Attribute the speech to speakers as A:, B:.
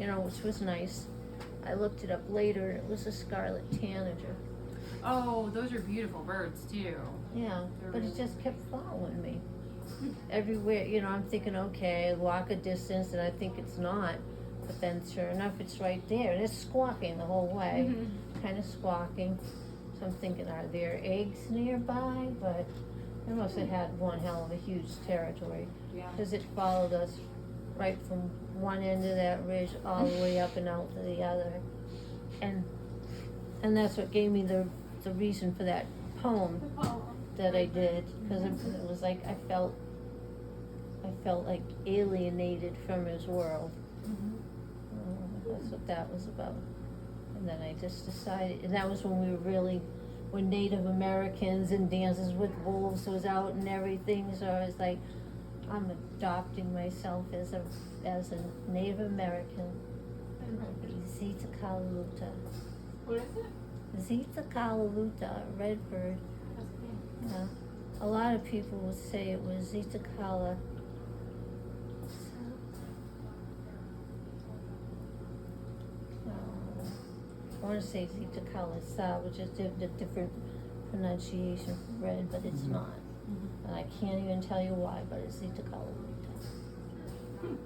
A: which was nice. I looked it up later, and it was a Scarlett Tanager.
B: Oh, those are beautiful birds too.
A: Yeah,
B: They're
A: but it
B: really-
A: just kept following me. Everywhere, I'm thinking, okay, walk a distance, and I think it's not. But then sure enough, it's right there, and it's squawking the whole way,
B: Mhm.
A: kind of squawking. So I'm thinking, are there eggs nearby? But it must have had one hell of a huge territory,
B: Yeah.
A: because it followed us right from one end of that ridge all the way up and out to the other. And that's what gave me the reason for that poem that I did, because it was like I felt like alienated from his world. That's what that was about. And then I just decided, and that was when Native Americans and Dances with Wolves was out and everything, so I was like, I'm adopting myself as a Native American. I'll be Zintkala Luta.
C: What is it?
A: Zintkala Luta, red bird. Yeah. A lot of people would say it was Zintkala. I want to say Zintkala Sa, which is a different pronunciation for red, but it's not. And I can't even tell you why, but it's Zintkala Luta.